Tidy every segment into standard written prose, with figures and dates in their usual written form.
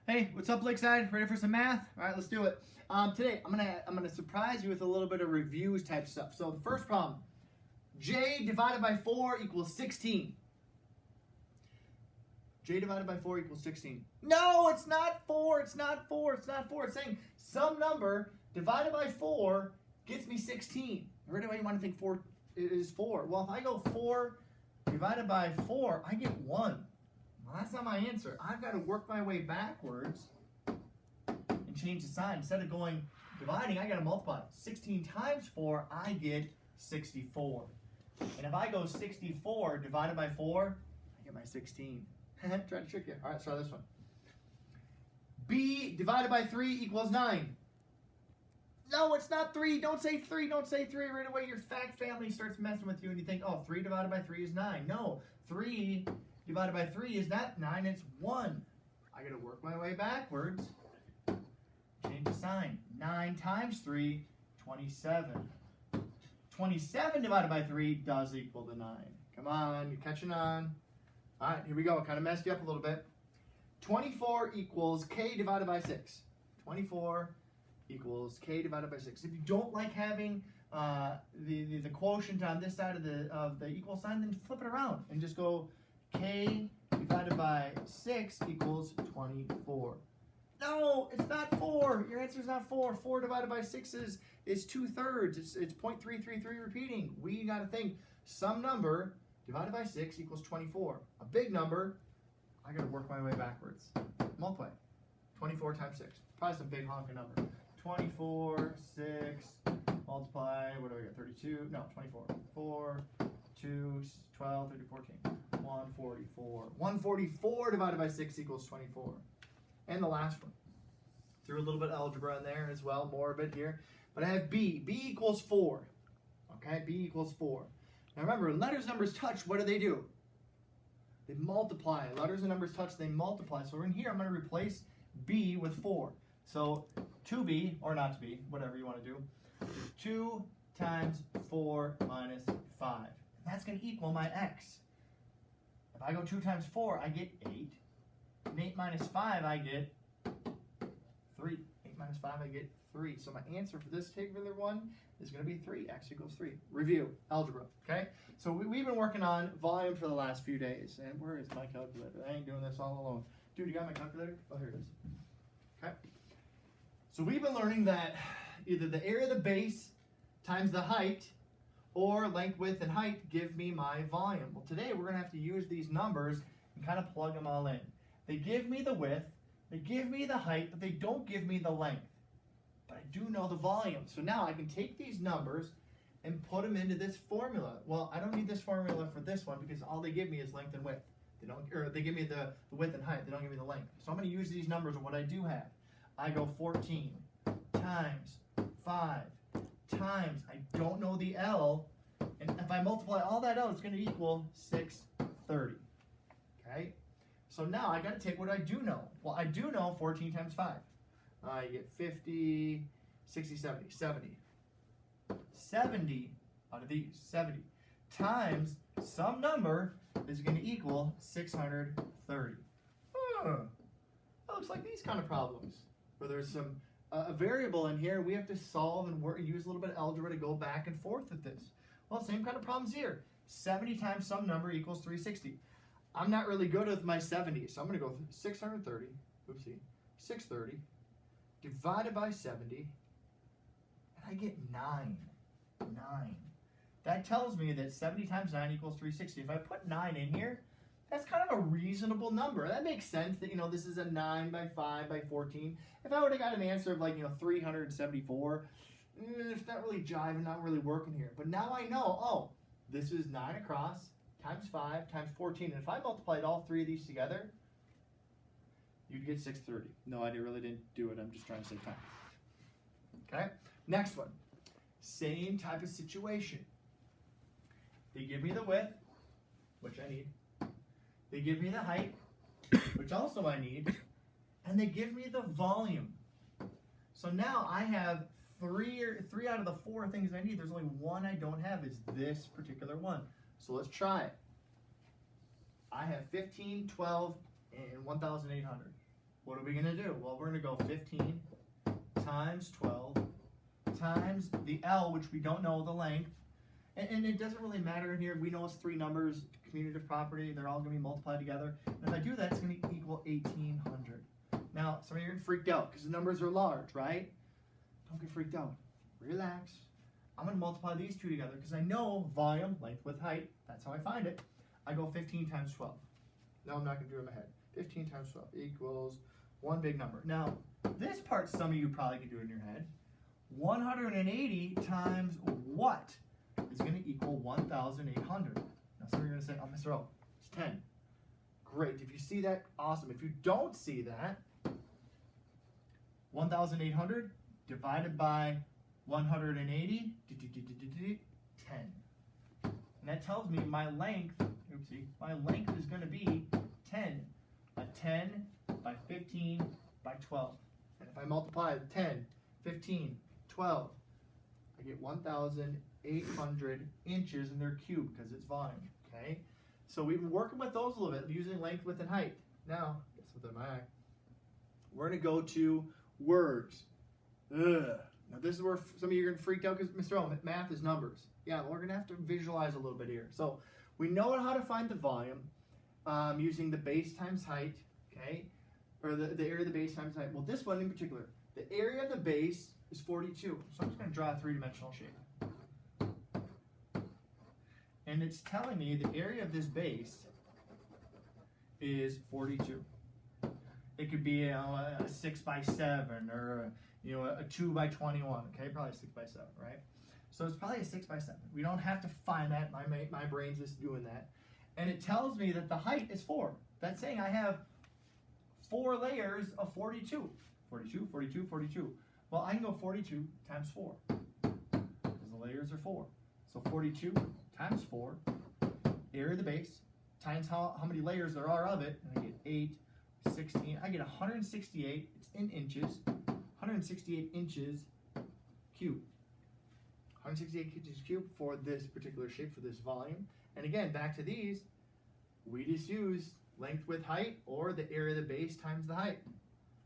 Hey, what's up, Lakeside? Ready for some math? All right, let's do it. Today, I'm gonna surprise you with a little bit of reviews type stuff. So the first problem, J divided by 4 equals 16. J divided by 4 equals 16. No, it's not 4. It's not 4. It's not 4. It's saying some number divided by 4 gets me 16. Right away, you want to think 4 is 4. Well, if I go 4 divided by 4, I get 1. Well, that's not my answer. I've got to work my way backwards and change the sign. Instead of going dividing, I got to multiply. 16 times 4, I get 64. And if I go 64 divided by 4, I get my 16. Try to trick you. All right, let's try this one. B divided by 3 equals 9. No, it's not 3. Don't say 3. Don't say 3 right away. Your fact family starts messing with you and you think, oh, 3 divided by 3 is 9. No, 3 divided by 3 is not 9, it's 1. I got to work my way backwards. Change the sign. 9 times 3, 27. 27 divided by 3 does equal to 9. Come on, you're catching on. All right, here we go. Kind of messed you up a little bit. 24 equals k divided by 6. 24 equals k divided by 6. If you don't like having the quotient on this side of the equal sign, then flip it around and just go k divided by 6 equals 24. No, it's not 4. Your answer is not 4. 4 divided by 6 is 2/3. It's 0.333 repeating. We got to think some number divided by 6 equals 24. A big number, I got to work my way backwards. Multiply. 24 times 6. Probably some big honking number. 24, 6, multiply, what do I get, 32? No, 24. 4, 2, 12, 30, 14. 144. 144 divided by 6 equals 24. And the last one. Threw a little bit of algebra in there as well, more of it here. But I have B. B equals 4. Okay, B equals 4. Now remember, when letters and numbers touch, what do? They multiply. Letters and numbers touch, they multiply. So in here, I'm going to replace B with 4. So 2b, or not to be, whatever you want to do, 2 times 4 minus 5. That's going to equal my x. If I go 2 times 4, I get 8. And 8 minus 5, I get 3. 8 minus 5, I get 3. So my answer for this particular one is going to be 3. X equals 3. Review, algebra, okay? So we've been working on volume for the last few days. And where is my calculator? I ain't doing this all alone. Dude, you got my calculator? Oh, here it is. Okay. So we've been learning that either the area of the base times the height or length, width, and height give me my volume. Well, today we're going to have to use these numbers and kind of plug them all in. They give me the width, they give me the height, but they don't give me the length. But I do know the volume. So now I can take these numbers and put them into this formula. Well, I don't need this formula for this one because all they give me is length and width. They give me the width and height. They don't give me the length. So I'm going to use these numbers of what I do have. I go 14 times 5 times, I don't know the L, and if I multiply all that out, it's going to equal 630. Okay? So now I got to take what I do know. Well, I do know 14 times 5. I get 50, 60, 70, 70. 70 out of these, 70, times some number is going to equal 630. That looks like these kind of problems, where there's some a variable in here we have to solve and use a little bit of algebra to go back and forth with this. Well, same kind of problems here. 70 times some number equals 360. I'm not really good with my 70, so I'm going to go 630, oopsie, 630, divided by 70, and I get 9. 9. That tells me that 70 times 9 equals 360. If I put 9 in here, that's kind of a reasonable number. That makes sense that, this is a 9 by 5 by 14. If I would have got an answer of 374, it's not really jiving, not really working here. But now I know, oh, this is 9 across times 5 times 14. And if I multiplied all three of these together, you'd get 630. No, I really didn't do it. I'm just trying to save time. Okay, next one. Same type of situation. They give me the width, which I need. They give me the height, which also I need, and they give me the volume. So now I have three out of the 4 things I need. There's only one I don't have, is this particular one. So let's try it. I have 15, 12, and 1,800. what are we going to do? Well, we're going to go 15 times 12 times the L, which we don't know the length. And it doesn't really matter in here. We know it's 3 numbers, commutative property. They're all going to be multiplied together. And if I do that, it's going to equal 1,800. Now, some of you are freaked out because the numbers are large, right? Don't get freaked out. Relax. I'm going to multiply these two together because I know volume, length, width, height. That's how I find it. I go 15 times 12. No, I'm not going to do it in my head. 15 times 12 equals one big number. Now, this part, some of you probably can do in your head. 180 times what is going to equal 1,800? Now, some of you are going to say, oh, Mr. O, it's 10. Great. If you see that, awesome. If you don't see that, 1,800 divided by 180, 10. And that tells me my length, my length is going to be 10. A 10 by 15 by 12. And if I multiply 10, 15, 12, I get 1,800 inches in their cube because it's volume, okay? So we've been working with those a little bit, using length, width, and height. Now, guess what am I? We're going to go to words. Ugh. Now this is where some of you are going to freak out because Mr. O, math is numbers. Yeah, well, we're going to have to visualize a little bit here. So we know how to find the volume using the base times height, okay? Or the area of the base times height. Well, this one in particular, the area of the base is 42. So I'm just going to draw a 3-dimensional shape. And it's telling me the area of this base is 42. It could be a 6 by 7 or a 2 by 21. Okay, probably a 6 by 7, right? So it's probably a 6 by 7. We don't have to find that. My brain's just doing that. And it tells me that the height is 4. That's saying I have 4 layers of 42. 42, 42, 42. Well, I can go 42 times 4 because the layers are 4. So 42 times 4, area of the base, times how many layers there are of it, and I get 8, 16. I get 168. It's in inches. 168 inches cubed. 168 inches cubed for this particular shape, for this volume. And again, back to these, we just use length, width, height, or the area of the base times the height.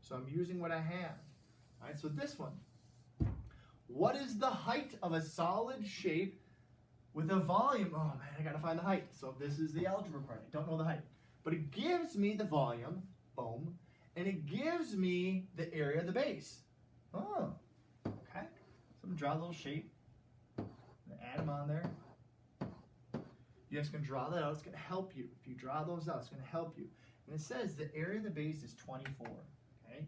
So I'm using what I have. All right, so this one. What is the height of a solid shape with a volume? Oh man, I gotta find the height. So this is the algebra part. I don't know the height. But it gives me the volume, boom, and it gives me the area of the base. Oh, okay. So I'm gonna draw a little shape. I'm gonna add them on there. You guys can draw that out. It's gonna help you. If you draw those out, it's gonna help you. And it says the area of the base is 24. Okay.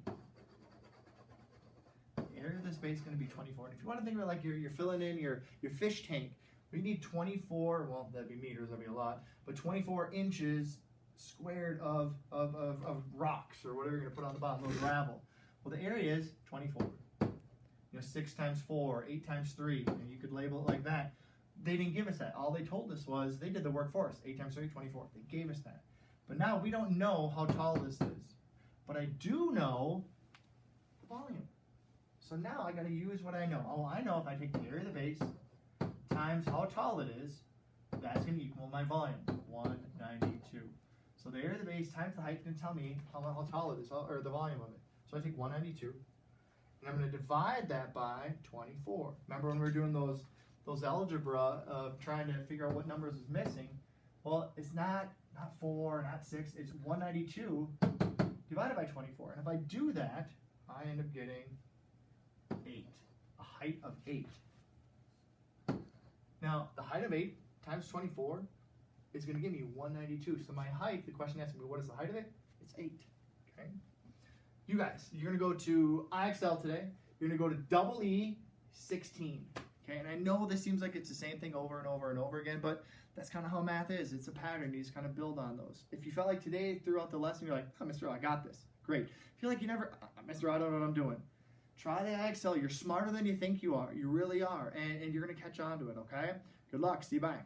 The area of this base is going to be 24. And if you want to think about like you're filling in your fish tank, we need 24, well, that'd be meters, that'd be a lot, but 24 inches squared of rocks or whatever you're going to put on the bottom, of gravel. Well, the area is 24. 6 times 4, 8 times 3, and you could label it like that. They didn't give us that. All they told us was they did the work for us. 8 times 3, 24. They gave us that. But now we don't know how tall this is. But I do know the volume. So now I got to use what I know. Oh, I know if I take the area of the base times how tall it is, that's going to equal my volume, 192. So the area of the base times the height is going to tell me how tall it is, or the volume of it. So I take 192, and I'm going to divide that by 24. Remember when we were doing those algebra of trying to figure out what numbers is missing? Well, it's not 4, not 6, it's 192 divided by 24. And if I do that, I end up getting 8, a height of 8. Now, the height of 8 times 24 is going to give me 192. So my height, the question asks me, what is the height of it? It's 8. Okay. You guys, you're going to go to IXL today. You're going to go to double E 16. Okay, and I know this seems like it's the same thing over and over and over again, but that's kind of how math is. It's a pattern. You just kind of build on those. If you felt like today, throughout the lesson, you're like, oh, Mr. O, I got this. Great. If you feel like you never, Mr. O, I don't know what I'm doing. Try the IXL. You're smarter than you think you are. You really are. And you're going to catch on to it, okay? Good luck. See you. Bye.